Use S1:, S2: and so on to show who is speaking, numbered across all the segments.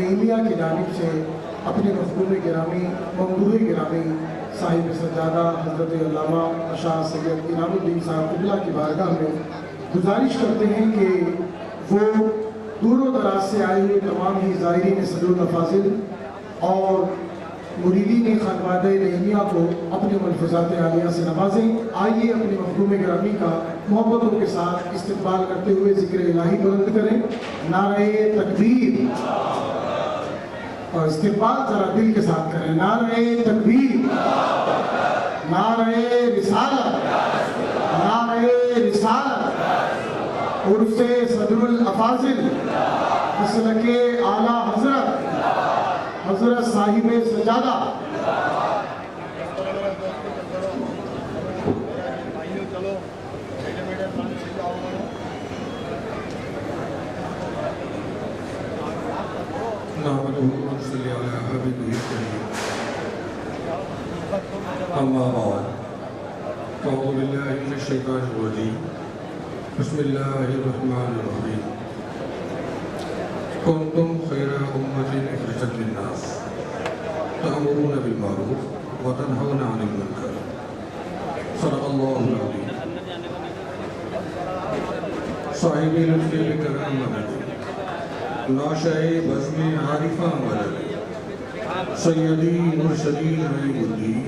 S1: نعیمیہ کی جانب سے اپنے مفہوم گرامی ممدوح گرامی صاحب سجادہ حضرت علامہ شاہ سید انعام الدین صاحب قبلہ کی بارگاہ میں گزارش کرتے ہیں کہ وہ دور و دراز سے آئے ہوئے تمام ہی زائرین صدر الافاضل اور مریدین خانوادہ نعیمیہ کو اپنے ملفوظات عالیہ سے نوازیں۔ آئیے اپنے مفہوم گرامی کا محبتوں کے ساتھ استقبال کرتے ہوئے ذکر الہی بلند کریں۔ نعرہ تکبیر، اور استقبال ذرا دل کے ساتھ کریں۔ نعرہ تکبیر، نعرہ رسالت، نعرہ رسالت، عرس صدر الافاضل مسلک اعلیٰ حضرت حضرت صاحب سجادہ
S2: اما بعد اعوذ باللہ من الشیطان الرجیم بسم اللہ الرحمن الرحیم کنتم خیر امت اخرجت للناس تأمرون بالمعروف وتنہون عن المنکر صدق اللہ العظیم۔ صاحب لطف کرم مدد ناشئ بزم عارفہ مدد سیدی مرشدی نعیم الدین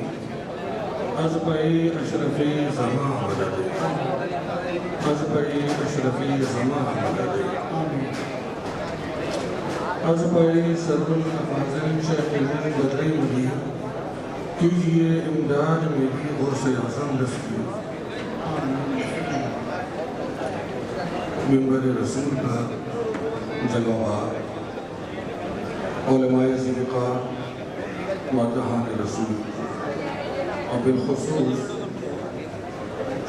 S2: ازبئی اشرفی زمان مدد ازبئی اشرفی زمان مدد ازبئی صدر الافاضل شیخ بدری مدیر کیجئے امداد میری غرص اعظم دستگیر۔ منبر رسول پر جلوہ علماء ذکر مدحان رسول اور بالخصوص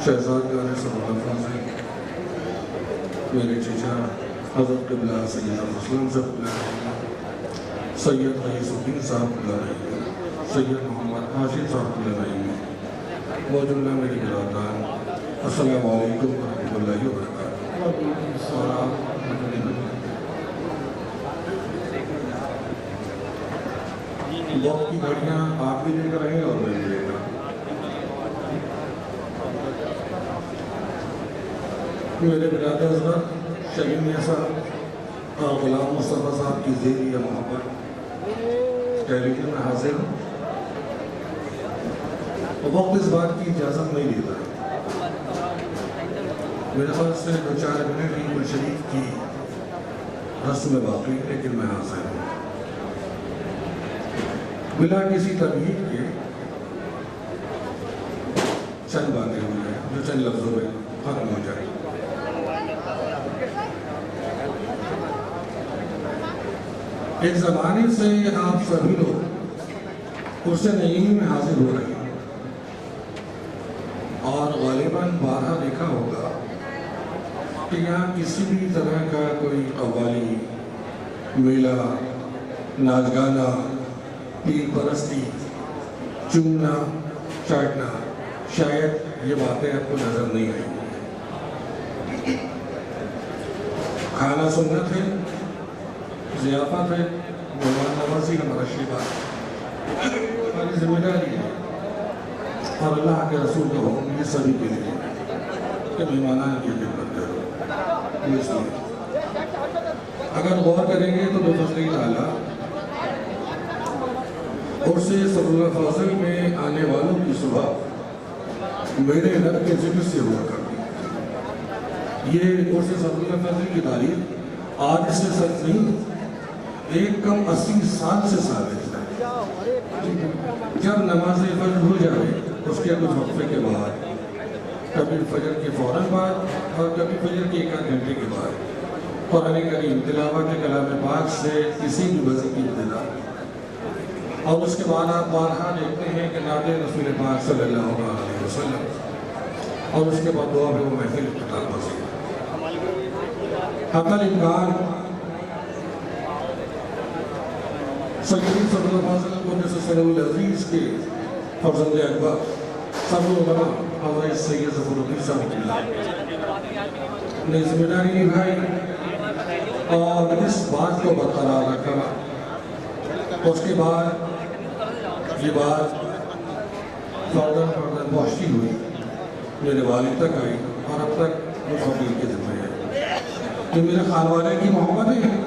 S2: شہزادگان صدر الافاضل میرے چچا حضرت قبلہ سید مسلم صاحب قبلہ سید رئیس الدین صاحب قبلہ سید محمد حاشد صاحب قبلہ وہ جملہ میری برادران، السلام علیکم ورحمۃ اللہ وبرکاتہ۔ اور آپ وقت کی گھڑیاں آپ بھی لے کر رہے ہیں اور میں بھی لے کر میرے برادر حضرت شبیر میاں صاحب اور غلام مصطفیٰ صاحب کی زیری یا محبت ٹیلی ویژن میں حاضر ہوں۔ وقت اس بات کی اجازت نہیں دیتا میرے خیال سے 2-4 منٹ عید الشریف کی رسم باقی، لیکن میں حاضر ہوں بلا کسی تمہید کے چند باتیں ہو جائیں جو چند لفظوں میں ختم ہو جائیں۔ ایک زمانے سے آپ سبھی لوگ عرس نعیمی میں حاضر ہو رہے ہیں اور غالباً بارہا دیکھا ہوگا کہ یہاں کسی بھی طرح کا کوئی قوالی، میلہ، ناچ گانا، پیر پرستی، چومنا، چاٹنا، شاید یہ باتیں آپ کو نظر نہیں آئیں۔ کھانا سنت ہے، ضیافت ہے، مہمان نوازی ہمارا شیبہ ہماری ذمہ داری ہے اور اللہ کے رسول کا حکم یہ سبھی کے لیے کہ مہمانان کی خدمت کرو۔ اس لیے اگر غور کریں گے تو بفضل تعالیٰ عرس صدر الافاضل میں آنے والوں کی صبح میرے رب کے ذکر سے ہوا کرتی ہے۔ یہ عرس صدر الافاضل کی تاریخ آج سے سچ نہیں، ایک کم 80 سال سے ثابت ہے۔ جب نماز فجر ہو جائے اس کے کچھ وقفے کے بعد، کبھی فجر کے فوراً بعد اور کبھی فجر کے 1 گھنٹے کے بعد قرآن کریم تلاوت کلام پاک سے کسی بھی وضع کی ابتدا، اور اس کے بعد آپ بارہا دیکھتے ہیں کہ نعت رسول پاک صلی اللہ علیہ وسلم، اور اس کے بعد دعا میں وہ محفل اختتام پذیر۔ حتی الامکان سیدی صدر الافاضل قدس سرہ العزیز کے فرزند اکبر صدر العلماء حضرت سید ظفر الدین صاحب نے ذمہ داری نبھائی اور اس بات کو برقرار رکھا اس کے بعد یہ بات فردن پہنچتی ہوئی میرے والد تک آئی اور اب تک وہ فقیر کے ذمہ ہے. یہ میرے خانوادے کی محبتیں ہیں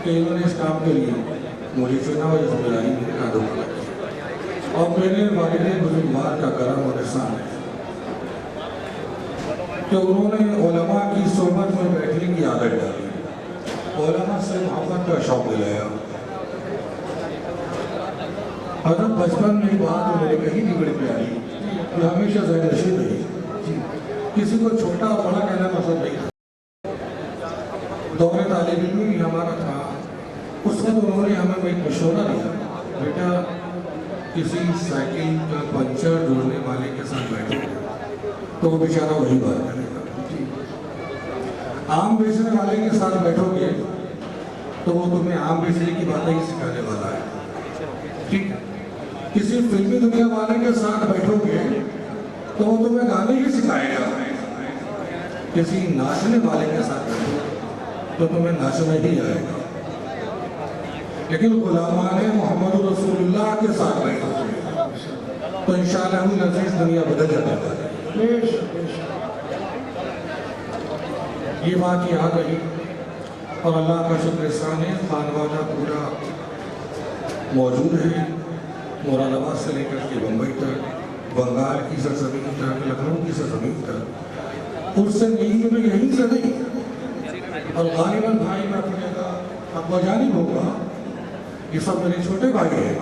S2: کہ انہوں نے اس کام کے لیے مجھے چنا اور ذمہ داری میرے کاندھوں پر رکھی اور میرے والد بزرگوار کا کرم اور احسان ہے کہ انہوں نے علماء کی صحبت میں بیٹھنے کی عادت ڈالی, علماء سے محبت کا شوق دلایا. حضرت بچپن میں ایک بات میرے کہیں بھی بڑی پیاری جو ہمیشہ ذہن نشین رہی, کسی کو چھوٹا اور بڑا کہنا پسند نہیں تھا. دور طالب علم بھی ہمارا تھا, اس وقت انہوں نے ہمیں ایک مشورہ دیا, بیٹا کسی سائیکل کا پنچر جوڑنے والے کے ساتھ بیٹھو تو وہ بیچارہ وہی بات کرے گا, آم بیچنے والے کے ساتھ بیٹھو گے تو وہ تمہیں آم بیچنے کی باتیں ہی سکھانے والا ہے, ٹھیک ہے. کسی فلمی دنیا والے کے ساتھ بیٹھو گے تو وہ تمہیں گانے ہی سکھائے گا, کسی ناچنے والے کے ساتھ بیٹھو تو تمہیں ناچنا ہی آئے گا. لیکن غلامان محمد رسول اللہ کے ساتھ بیٹھو گے تو انشاءاللہ العزیز دنیا بدل جانے والی ہے. یہ بات یاد رہی اور اللہ کا شکر احسان ہے, خانوادہ پورا موجود ہے, مراد آباد سے لے کر کے بمبئی تک, بنگال کی سرزمین تک, لکھنؤ کی سرزمین تک, اس سے نہیں میں یہیں سے نہیں, اور غالباً بھائی میں اپنی جگہ ابا جانب ہوگا, یہ سب میرے چھوٹے بھائی ہیں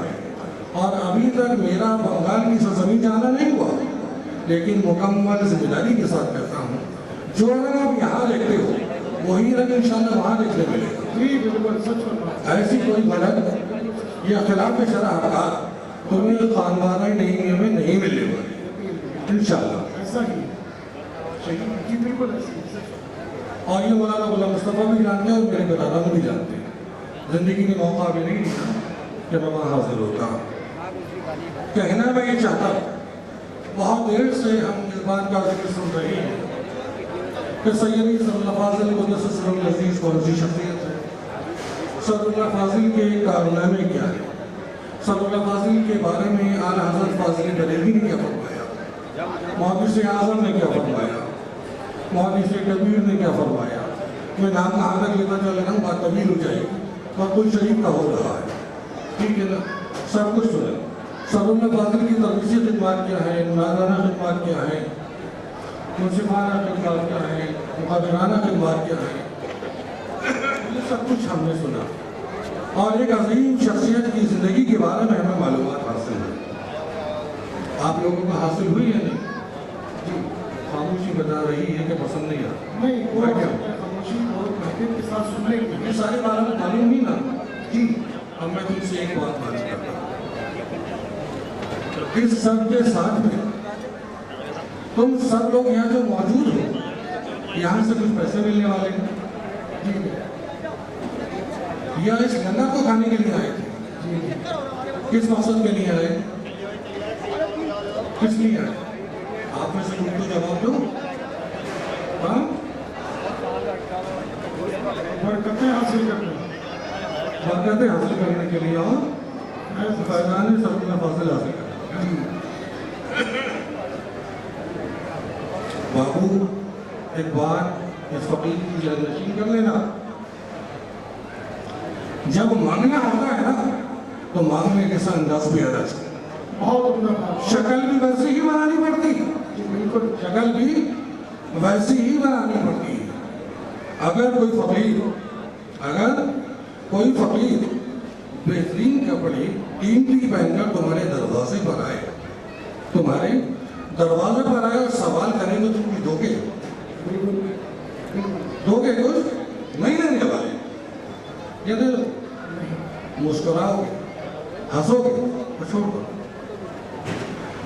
S2: اور ابھی تک میرا بنگال کی سرزمین جانا نہیں ہوا, لیکن مکمل ذمہ داری کے ساتھ کہتا ہوں جو اگر آپ یہاں دیکھتے ہو وہی رنگ انشاءاللہ وہاں دیکھنے ملے گا. ایسی کوئی غلط یا خلاف شرع حرکات تمہیں خانوادہ نعیمیہ میں نہیں ملنے والی انشاءاللہ. اور یہ مولانا غلام مصطفیٰ بھی جانتے ہیں اور میرے برادران بھی جانتے ہیں. زندگی میں موقع بھی نہیں ملا کہ میں وہاں حاضر ہوتا. کہنا میں یہ چاہتا ہوں, بہت دیر سے ہم اس بات کا ذکر سن رہے ہیں کہ سیدی صلی اللہ فاضل قدس سر العزیز کون سی شخصیت ہے, صدر اللہ فاضل کے کارنامے کیا ہے, صدر اللہ فاضل کے بارے میں اعلیٰ حضرت فاضل بریلوی نے کیا فرمایا, محدث اعظم نے کیا فرمایا, محدث کبیر نے کیا فرمایا. میں نام کہاں تک لیتا چلا لگا بات طویل ہو جائے گی اور کوئی شریف کا ہو رہا ہے, ٹھیک ہے نا, سب کچھ سنیں. صدر اللہ فاضل کی تدریسی خدمات کیا ہے, مناظرانہ خدمات کیا ہے, منصفانہ خدمات کیا ہے, مقدرانہ خدمات کیا ہے, یہ سب کچھ ہم نے سنا اور ایک عظیم شخصیت کی زندگی کے بارے میں ہمیں معلومات حاصل ہوئی. آپ لوگوں کو حاصل ہوئی ہے نہیں؟ جی, خاموشی بتا رہی ہے کہ پسند نہیں آتا.
S1: نہیں, خاموشی اور بہتر کے ساتھ سننے کی
S2: یہ سارے بارے میں معلوم نہیں نا. جی, اب میں تم سے ایک بات کرتا ہوں, اس سب کے ساتھ میں تم سب لوگ یہاں جو موجود ہو یہاں سے کچھ پیسے ملنے والے ہیں یا اس گنگا کو کھانے کے لیے آئے تھے؟ کس مقصد کے لیے آئے, کس لیے آئے؟ آپ میں سے کوئی جواب دو. ہاں,
S1: برکتیں حاصل کرنے,
S2: برکتیں حاصل کرنے کے لیے اور فیضان صلی اللہ فاضل حاصل کرنے. بابو ایک بات اس فقیر کی جانشین کر لینا, جب مانگنا ہوتا ہے نا تو مانگنے کے ساتھ انداز بھی ادا چاہیے.
S1: بہت عمدہ بات.
S2: شکل بھی ویسی ہی بنانی پڑتی, شکل بھی ویسی ہی بنانی پڑتی ہے. اگر کوئی فقیر بہترین کپڑے قیمتی پہن کر تمہارے دروازے پر آئے اور سوال کریں تو تم کچھ دو گے کچھ نہیں لینے والے, یہ دے مسکراؤ گے, ہنسو گے, چھوڑ دو.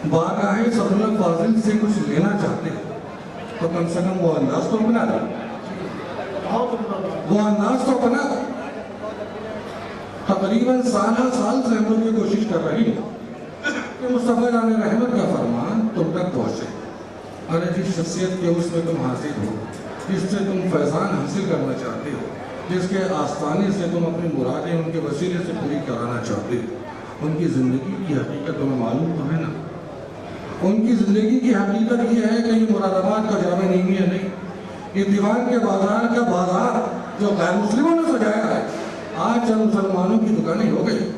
S2: بارگاہ صدر اللہ فاضل سے کچھ لینا چاہتے ہو تو کم سے کم وہ انداز تو بنا دو, وہ انداز تو بنا دو. تقریباً سال سے ہم لوگ یہ کوشش کر رہی ہیں کہ مصطفیٰ جان رحمت کا فرمان تم تک پہنچے. ارے جس شخصیت کے اس میں تم حاصل ہو, جس سے تم فیضان حاصل کرنا چاہتے ہو, جس کے آستانے سے تم اپنی مرادیں ان کے وسیلے سے پوری کرانا چاہتے ہو، ان کی زندگی کی حقیقت تمہیں معلوم تو ہے نا؟ ان کی زندگی کی حقیقت یہ ہے کہ یہ مراد آباد کا جامع نیمیا نہیں، یہ دیوان کے بازار کا بازار جو غیر مسلموں نے سجایا ہے، آج چند مسلمانوں کی دکانیں ہو گئی،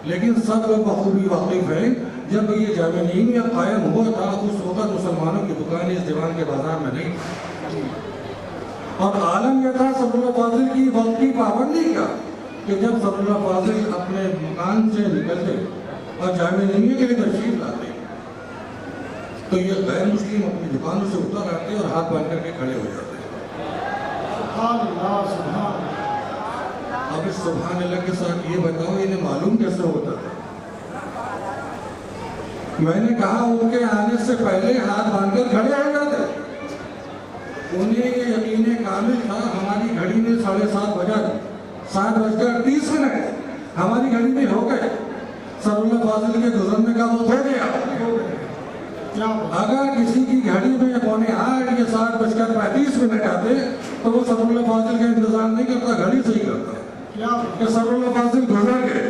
S2: لیکن سب لوگ بخوبی واقف ہیں جب یہ جامع نیمیا قائم ہوا تھا اس وقت مسلمانوں کی دکانیں اس دیوان کے بازار میں نہیں، اور عالم یہ تھا صدر اللہ فاضل کی وقت کی پابندی کا کہ جب صدر اللہ فاضل اپنے مکان سے نکلتے اور جامع نیمیا کے لیے تشریف لاتے تو یہ غیر مسلم اپنی دکانوں سے اتر آتے اور ہاتھ باندھ کر کے کھڑے ہو جاتے۔
S1: سبحان اللہ، سبحان اللہ۔
S2: اب اس سبحان اللہ کے ساتھ یہ بتاؤ انہیں معلوم کیسے ہوتا تھا؟ میں نے کہا ان کے آنے سے پہلے ہاتھ باندھ کر کھڑے ہو جاتے، انہیں یہ یقین کامل تھا ہماری گھڑی میں 7:30 بجا، 7:30 ہماری گھڑی میں ہو گئے، صدر اللہ فاضل کے گزرنے کا وقت ہو گیا۔ اگر کسی کی گھڑی میں 7:45 یا 7:35 آتے تو وہ صدر اللہ فاضل کا انتظار نہیں کرتا، گھڑی سے ہی کرتا کہ صدر اللہ فاضل گزر گئے،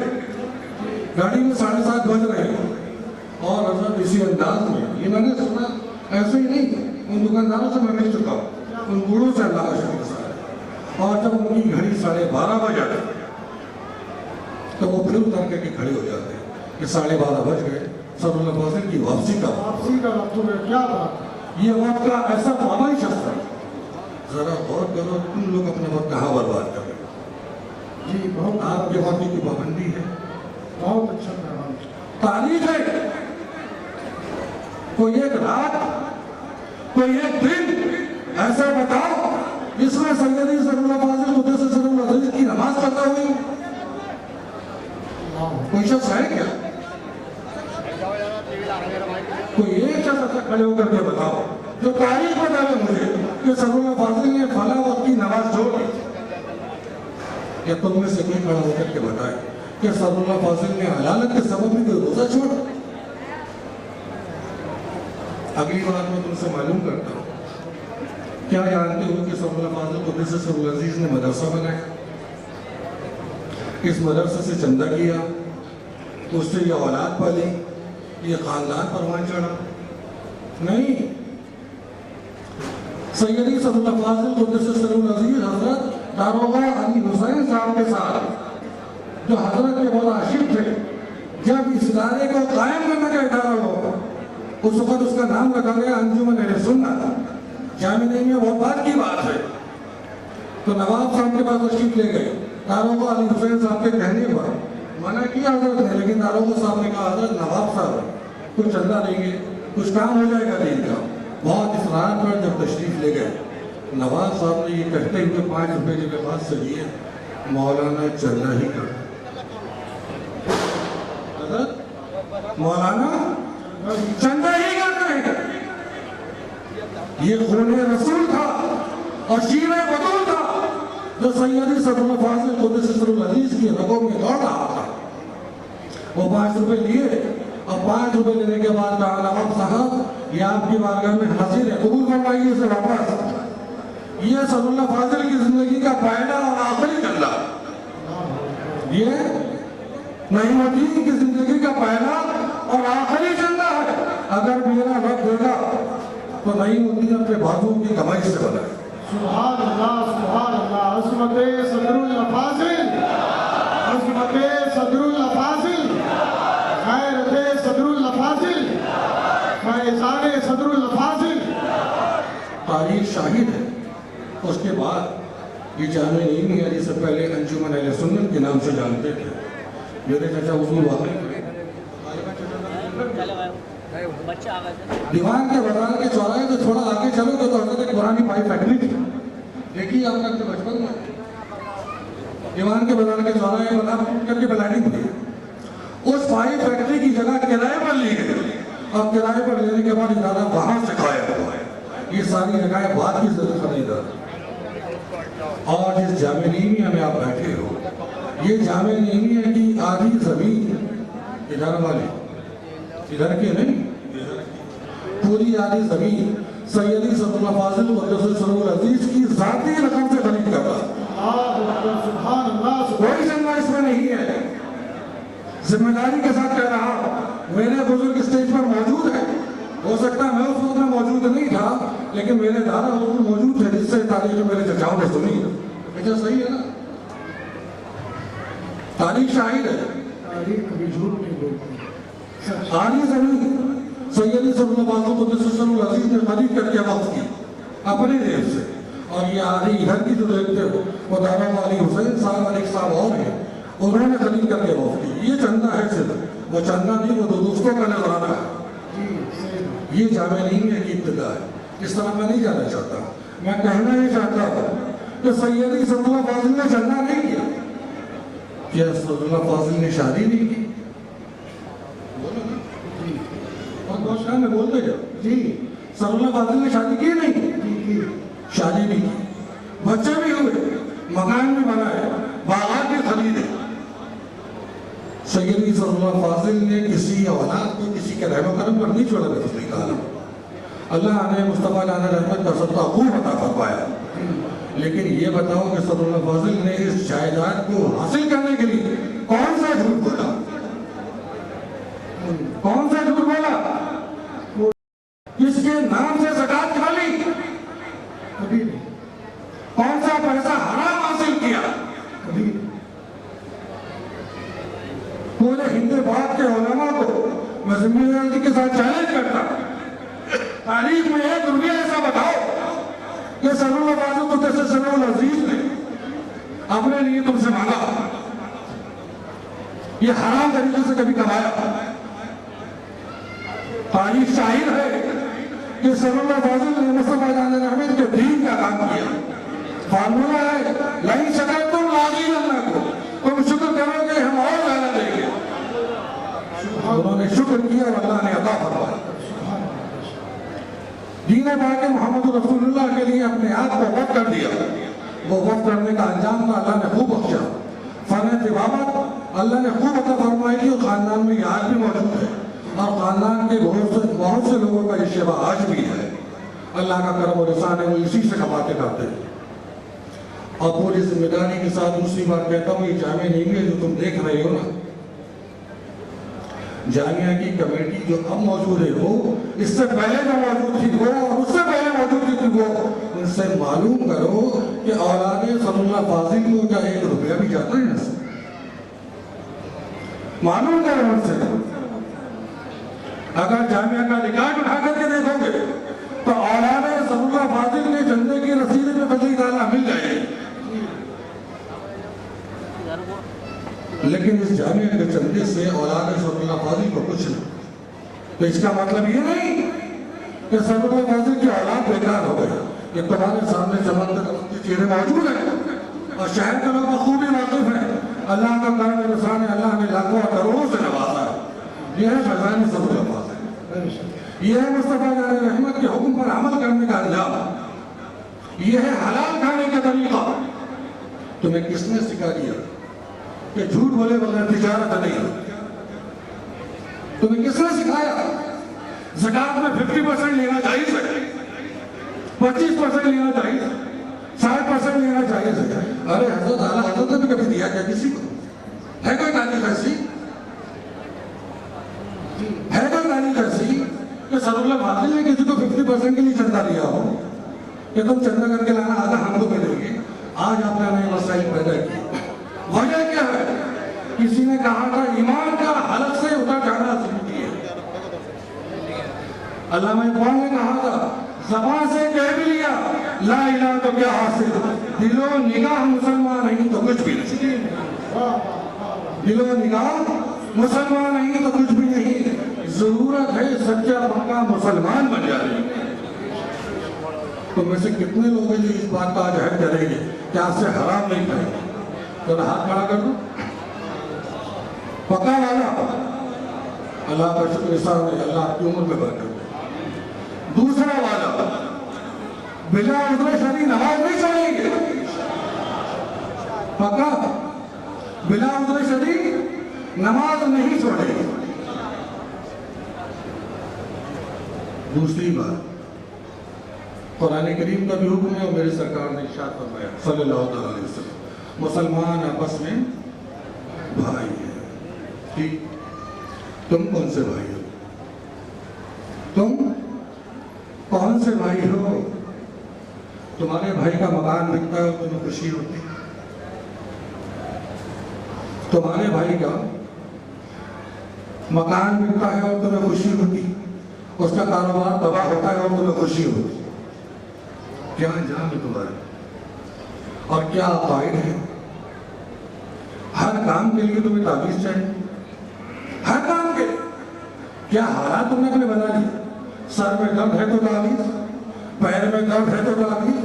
S2: گھڑی میں 7:30 بج رہے ہیں۔ اور حضرت اسی انداز میں یہ میں نے سنا، ایسے ہی نہیں، ان دکانداروں سے میں مل چکا ہوں، ان بوڑھوں سے اللہ کا شکر ساتھ، اور جب ان کی گھڑی 12:30 بجے تو وہ پھر اتر کر کے کھڑے ہو جاتے کہ 12:30 بج گئے، صدر اللہ فاضل کی واپسی کا
S1: وقت ہے۔ کیا بات،
S2: یہ وقت کا ایسا پابند شخص ہے۔ ذرا غور کرو تم لوگ اپنے وقت کہاں برباد کر رہے ہو؟
S1: جی بہت
S2: آپ کے وقت کی پابندی ہے،
S1: بہت اچھا پیغام۔
S2: تاریخ ہے، کوئی ایک رات، کوئی ایک دن ایسا بتاؤ جس میں سیدی صدر اللہ فاضل قدس سرہ العزیز کی نماز پڑھتا ہوئی کوئی شخص ہے کیا؟ کوئی ایک شخص ایسا کھڑے ہو کر کے بتاؤ جو تاریخ بتائے مجھے کہ صدر اللہ فاضل نے فلاں وقت کی نماز چھوڑ دی، یا تم میں سے کوئی کھڑا ہو کر کے بتائے کہ صدر اللہ فاضل نے حلالت کے سبب میں کوئی روزہ چھوڑا؟ اگلی بات میں تم سے معلوم کرتا ہوں، کیا جانتے ہو کہ صدر اللہ فاضل قدس سرہ العزیز نے مدرسہ بنایا، اس مدرسے سے چندہ کیا، اس سے یہ اولاد پالی، یہ خاندان پروان چڑھا؟ نہیں، سیدی صدر اللہ فاضل قدس سرہ العزیز حضرت داروغہ علی حسین صاحب کے ساتھ جو حضرت کے بہت عاشق تھے، جب اس ادارے کو قائم کرنے کا ادارہ ہو اس وقت اس کا نام رکھا گیا انجمن اہل سنت، جامع نیمیا بہت بات کی بات ہے، تو نواب صاحب کے پاس تشریف لے گئے، داروغہ علی حسین صاحب کے کہنے پر منع کیا حضرت نے، لیکن داروغہ صاحب نے کہا حضرت نواب صاحب کچھ چندہ دیں گے، کچھ کام ہو جائے گا دین کا۔ بہت اصرار پر جب تشریف لے گئے، نواب صاحب نے یہ کہتے ہوئے 5 روپے جب پاس سے دیے، مولانا چندہ ہی کر، حضرت مولانا چندہ ہی کرتے ہیں، یہ خون رسول تھا اور شیر بطول تھا جو سیدی صدر اللہ فاضل قدس سرہ العزیز کی رگوں میں دوڑ رہا تھا۔ وہ 5 روپے لیے اور 5 روپے لینے کے بعد کہا نواب صاحب یہ آپ کی بارگاہ میں حاضر ہے، قبول فرمائیے اسے واپس۔ یہ صدر اللہ فاضل کی زندگی کا پہلا اور آخری چندہ، یہ نعیم الدین کی زندگی کا پہلا اور آخری چندہ ہے، اگر میرا رب دے گا تو نعیم الدین اپنے بازو کی کمائی سے بنا ہے۔
S1: سبحان اللہ، سبحان اللہ، عظمت صدر اللہ فاضل، عظمت صدر اللہ فاضل، غیرت صدر اللہ فاضل، فیضان صدر اللہ فاضل۔
S2: تاریخ شاہد ہے۔ اس کے بعد یہ جامع نیمیا جسے پہلے انجمن اہل سنت کے نام سے جانتے تھے، میرے چچا حضور واقعی دیوان کے بازار کے چوراہے سے تھوڑا آگے چلو گے تو حضرت ایک پرانی پائی فیکٹری تھی، دیکھیے آپ نے بچپن میں دیوان کے بازار کے چوراہے بنا کر کے بلائنگ ہوئی، اس پائی فیکٹری کی جگہ کرائے پر لی گئی، اب کرائے پر لینے کے بعد ادارہ وہاں سے قائم ہوا ہے۔ یہ ساری جگہیں بات کی ضرورت نہیں تھا۔ اور جس جامع نیمیا میں آپ بیٹھے ہو، یہ جامع نیمیا کی آدھی زمین ادارہ والی ادھر کے نہیں، پوری آدھی زمین سیدی صدر اللہ فاضل قدس سرہ العزیز کی ذاتی رقم سے خرید کر رہا۔
S1: سبحان اللہ
S2: کوئی ذمہ اس میں نہیں ہے. ذمہ داری کے ساتھ کہہ رہا ہوں. میرے بزرگ اسٹیج پر موجود ہے. ہو سکتا ہے میں اس وقت میں موجود نہیں تھا لیکن میرے دادا حضور موجود تھے جس سے تاریخ میرے چچاؤں نے سنی. کیا صحیح ہے نا؟ تاریخ شاہد ہے.
S1: تاریخ کبھی جھوٹ نہیں بولتی.
S2: آج یہ زمین سیدی صلی اللہ علیہ وسلم العزیز نے خرید کر کے وقف کی اپنے دیش سے. اور یہ آدھی ادھر کی جو دیکھتے ہو وہ دادا والی حسین صاحب اور ایک صاحب اور ہیں, انہوں نے خرید کر کے وقف کی. یہ چندہ ہے صرف, وہ چندہ نہیں, وہ دو دوستوں کا نظرانہ ہے. یہ جامع نہیں ہے کہ ابتدا ہے. اس طرح میں نہیں جانا چاہتا. میں کہنا یہ چاہتا ہوں کہ سیدی صلی اللہ فاضل نے چندہ نہیں کیا. کیا صلی اللہ فاضل نے شادی نہیں کی؟ بہت شاہ میں بولتے جاؤ.
S1: جی
S2: صلی اللہ فاضل نے شادی کی نہیں؟ شادی نہیں کی. بچے بھی ہوئے, مکان بھی بنا ہے, باغات بھی خریدے. سیدی صلی اللہ فاضل نے کسی اولاد کو کسی کے رحم و کرم پر نہیں چھوڑا. بس نکالا. اللہ نے مصطفیٰ علیہ رحمت کا صدقہ خوب عطا فرمایا. لیکن یہ بتاؤ کہ صلی اللہ فاضل نے اس جائیداد کو حاصل کرنے کے لیے کون سا جھوٹ بولا؟ کون سا جھوٹ بولا؟ کس کے نام سے زکات کھا لی؟
S1: کبھی نہیں.
S2: کون سا پیسہ حرام حاصل کیا؟
S1: کبھی نہیں.
S2: پورے ہند بات کے علماء کو میں ذمہ داری کے ساتھ چیلنج کرتا ہوں, تاریخ میں ایک روپیہ ایسا بتاؤ کہ صلی اللہ علیہ العزیز نے اپنے لیے تم سے مانگا, یہ حرام طریقے سے کبھی کمایا. تاریخ شاہد ہے کہ صلی اللہ علیہ وسلم نے مصطفیٰ علیہ رحمت کے دین کا کام کیا. فارمولہ ہے لئن شکرتم لازیدنکم, تم شکر کرو گے ہم اور زیادہ دیں گے. انہوں نے شکر کیا اور اللہ نے عطا فرمایا. دین پاک محمد رسول اللہ کے لیے اپنے آپ کو وقف کر دیا. وہ وقف کرنے کا انجام کا اللہ نے خوب بخشا. فن طبابت اللہ نے خوب عطا فرمائی تھی, اور خاندان میں یہ آج بھی موجود ہے, اور خاندان کے بہت سے لوگوں کا یہ شیوا آج بھی ہے. اللہ کا کرم و احسان ہے, وہ اسی سے کماتے کرتے ہیں. اور پوری ذمہ داری کے ساتھ دوسری بات کہتا ہوں, یہ جامع نہیں ہے جو تم دیکھ رہے ہو نا, جامعہ کی کمیٹی جو اب موجود ہے وہ اس سے پہلے جو موجود تھی وہ, اور اس سے پہلے موجود تھی وہ, ان سے معلوم کرو کہ اولاد صلی اللہ فاضل کو کیا ایک روپیہ بھی جاتا ہے نا. معلوم کرو ان سے. اگر جامعہ کا ریکارڈ اٹھا کر کے دیکھو گے تو اولاد صلی اللہ فاضل نے جنتے کی رسید میں فضل تعالیٰ مل جائے. لیکن اس جامعہ کے چندے سے اولاد صلی اللہ فاضل کو کچھ نہیں. تو اس کا مطلب یہ نہیں کہ صلی اللہ فاضل کی اولاد بیکار ہو گئی. یہ تمہارے سامنے چمکتے چہرے موجود ہیں, اور شہر کے لوگ بخوبی واقف ہیں. اللہ کا کرم و احسان ہے, اللہ نے لاکھوں اور کروڑوں سے نوازا ہے. یہ ہے فیضان صلی اللہ فاضل, یہ ہے مصطفیٰ علیہ رحمت کے حکم پر عمل کرنے کا انجام, یہ ہے حلال کھانے کا طریقہ. تمہیں کس نے سکھا دیا کہ جھوٹ بولے بغیر تجارت نہیں ہوتی؟ تمہیں کس نے سکھایا؟ زکات میں 50% لینا جائز ہے, 25% لینا جائز ہے, 60% لینا جائز ہے. ارے حضرت اعلیٰ حضرت نے بھی کبھی دیا کیا کسی کو؟ ہے کوئی تاریخ ایسی؟ ہے کوئی تاریخ ایسی کہ صلی اللہ فاضل نے کسی کو 50% کے لیے چندہ دیا ہو کہ تم چندہ کر کے لانا, آدھا ہم کو دیں گے؟ آج آپ نے نئے مسائل پیدا کیے. وجہ کیا ہے؟ کسی نے کہا تھا ایمان کا حلق سے اتر جانا ضروری ہے. علامہ اقبال نے کہا تھا زبان سے کہہ بھی لیا لا الہ تو کیا حاصل, دل و نگاہ مسلمان نہیں تو کچھ بھی نہیں. دل و نگاہ مسلمان نہیں تو کچھ بھی نہیں. ضرورت ہے سچا پکا مسلمان بن جائے. تو میں سے کتنے لوگ ہیں جو اس بات کا آج عہد کریں گے کہ آپ سے حرام نہیں کھائیں گے؟ تو ہاتھ کھڑا کر دو. پکا والا اللہ کا شکر احسان ہے, اللہ آپ کی عمر میں برکت دے. دوسرا والا بلا عذر شرعی نماز نہیں چھوڑیں گے. پکا بلا عذر شرعی نماز نہیں چھوڑیں گے. دوسری بات, قرآن کریم کا بھی حکم ہے اور میرے سرکار نے ارشاد فرمایا صلی اللہ علیہ وسلم, مسلمان آپس میں بھائی ہیں. ٹھیک, تم کون سے بھائی ہو؟ تم کون سے بھائی ہو؟ تمہارے بھائی کا مکان بکتا ہے اور تمہیں خوشی ہوتی؟ تمہارے بھائی کا مکان بکتا ہے اور تمہیں خوشی ہوتی؟ اس کا کاروبار تباہ ہوتا ہے اور تمہیں خوشی ہوتی؟ کیا انجام ہے تمہارے اور کیا عقائد ہے؟ ہر کام کے لیے تمہیں تعویذ چاہیے, ہر کام کے لیے. کیا حالات تم نے اپنے بنا لیے؟ سر میں درد ہے تو تعویذ, پیر میں درد ہے تو تعویذ,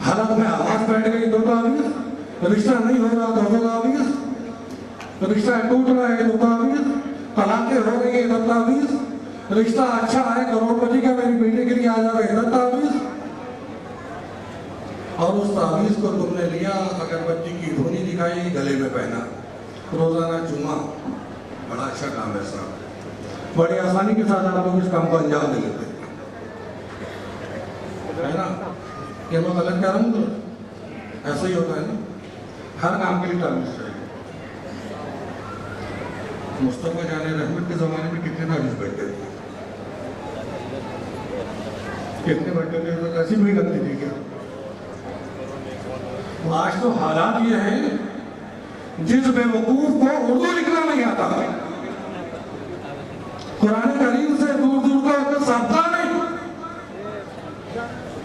S2: حلق میں آواز بیٹھ گئی تو تعویذ, رشتہ نہیں ہو رہا تو تعویذ, رشتہ ٹوٹ رہا ہے تو تعویذ, طلاقیں ہو رہی ہیں تو تعویذ, رشتہ اچھا ہے کروڑ پتی کا میری بیٹے کے لیے آ جا رہا ہے تعویذ. اور اس تعویذ کو تم نے لیا, اگربتی کی دھونی دکھائی, گلے میں پہنا, روزانہ چوما. بڑا اچھا کام ہے صاحب, بڑی آسانی کے ساتھ آپ لوگ اس کام کو انجام دے لیتے ہے نا. یہ میں غلط کہہ رہا ہوں تو ایسا ہی ہوتا ہے نا. ہر کام کے لیے تعویذ چاہیے. مصطفیٰ جان رحمت کے زمانے میں کتنے تعویذ بیٹھتے تھے, کتنے بیٹھتے تھے, تو ایسی بھی لگتی تھی کیا؟ آج تو حالات یہ ہیں, جس بے وقوف کو اردو لکھنا نہیں آتا, قرآن کریم سے دور دور کا سابقہ نہیں,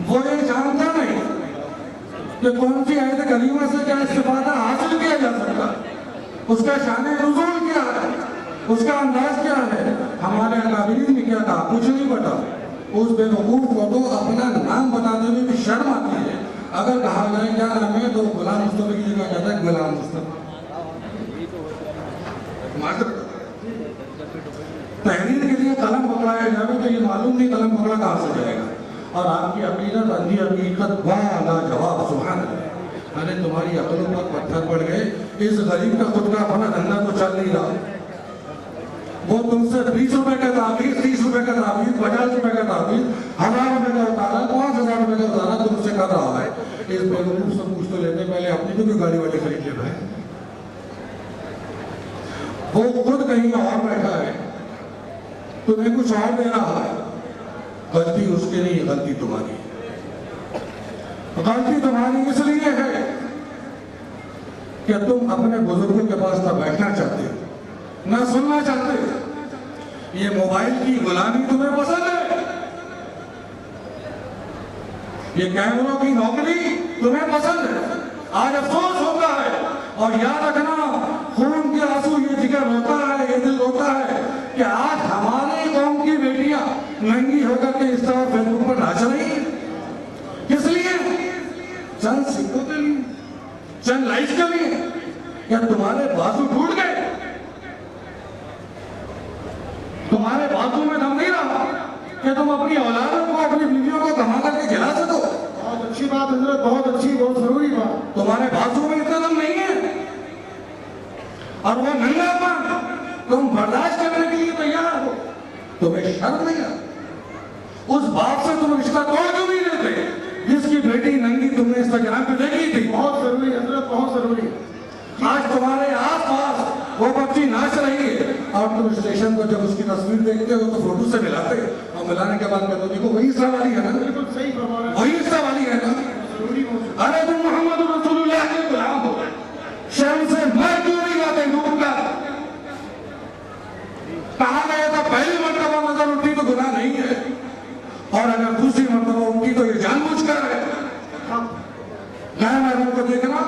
S2: وہ یہ جانتا نہیں کہ کون سی آیت کریمہ سے کیا استفادہ حاصل کیا جا سکتا, اس کا شان نزول کیا ہے, اس کا انداز کیا ہے. ہمارے اکابرین نے کیا کہا, کچھ نہیں بتا. اس بے وقوف کو تو اپنا نام بتانے میں بھی شرم آتی ہے. اگر کہا جائے کیا نام ہے تو غلام مصطفیٰ کی جگہ کہتا ہے غلام مصطفیٰ. تحریر کے لیے قلم پکڑایا جائے تو یہ معلوم نہیں قلم پکڑا کہاں سے جائے گا. اور آپ کی عقیدت اندھی حقیقت والا جواب سبحان اللہ. ارے تمہاری عقلوں پر پتھر پڑ گئے. اس غریب کا خود کا اپنا دھندا تو چل نہیں رہا, وہ تم سے 20 روپے کا تعویذ, 30 روپے کا تعویذ, 50 روپے کا تعویذ, 1000 روپے کا اتارا, 5000 روپے کا اتارا تم سے کر رہا ہے. اس بے وقوف سے پوچھ تو لیتے پہلے اپنی تو کوئی گاڑی والے خرید لے بھائی. وہ خود کہیں اور بیٹھا ہے, تمہیں کچھ اور دے رہا ہے. غلطی اس کی نہیں, غلطی تمہاری. غلطی تمہاری اس لیے ہے کہ تم اپنے بزرگوں کے پاس نہ بیٹھنا چاہتے, نہ سننا چاہتے. یہ موبائل کی غلامی تمہیں پسند ہے, یہ کیمروں کی نوکری تمہیں پسند ہے. آج افسوس ہوتا ہے, اور یاد رکھنا خون کے آنسو یہ جگر روتا ہے, یہ دل روتا ہے کہ آج ہماری قوم کی بیٹیاں ننگی ہو کر کے انسٹا اور فیس بک پر ناچ رہی ہیں. کس لیے؟ چند سکوں کے لیے, چند لائکس کے لیے. کیا تمہارے بازو ٹوٹ گئے؟ تمہارے بازو میں دم نہیں رہا کہ تم اپنی اولادوں کو, اپنی بیویوں کو کما کر کے کھلا سکو؟
S1: بہت اچھی بات حضرت, بہت اچھی, بہت ضروری بات.
S2: تمہارے بازو میں اتنا دم نہیں ہے, اور وہ ننگا پن تم برداشت کرنے کے لیے تیار ہو. تمہیں شرم نہیں آتی؟ اس باپ سے تم رشتہ توڑ کیوں نہیں لیتے جس کی بیٹی ننگی تم نے انسٹاگرام پہ دیکھی تھی؟
S1: بہت ضروری حضرت, بہت ضروری.
S2: آج تمہارے آس پاس وہ بچی ناچ رہی ہے, اور تم اسٹیشن پر جب اس کی تصویر دیکھتے ہو تو فوٹو سے ملاتے, اور ملانے کے بعد کہتے ہو دیکھو وہی انسٹا والی ہے نا,
S1: بالکل صحیح فرما رہے ہیں,
S2: وہی انسٹا والی ہے نا.
S1: ضروری موضوع.
S2: ارے تم محمد رسول اللہ کے غلام ہو, شرم سے مر کیوں نہیں جاتے ڈوب کر؟ کہا گیا تھا پہلی مرتبہ نظر اٹھی تو گناہ نہیں ہے, اور اگر دوسری مرتبہ اٹھی تو یہ جان بوجھ کر ہے. غیر محرم کو دیکھنا,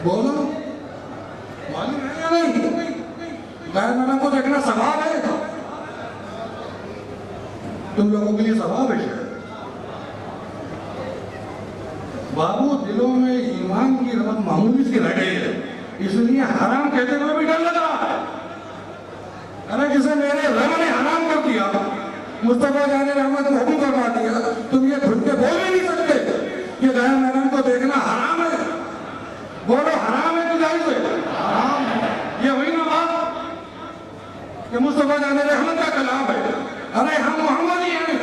S2: بولو معلوم ہے یا نہیں؟ غیر محرم کو دیکھنا ثواب ہے, تم لوگوں کے لیے ثواب ہے شاید. بابو دلوں میں ایمان کی رغبت معمولی سی رہ گئی ہے, اس لیے حرام کہتے ہوئے بھی ڈر لگ رہا ہے. ارے جسے میرے رب نے حرام کر دیا, مصطفیٰ جان رحمت کو حکم کروا دیا, تم یہ کھل کے بول ہی نہیں سکتے کہ غیر محرم کو دیکھنا حرام ہے. بولو حرام ہے کہ جائز ہے؟ حرام ہے. یہ وہی نا بات کہ مصطفیٰ جان رحمت کا کلام ہے. ارے ہم محمدی ہیں,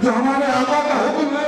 S2: جو ہمارے آقا کا حکم ہے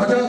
S2: 50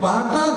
S2: 72।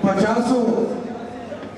S2: 50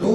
S2: 2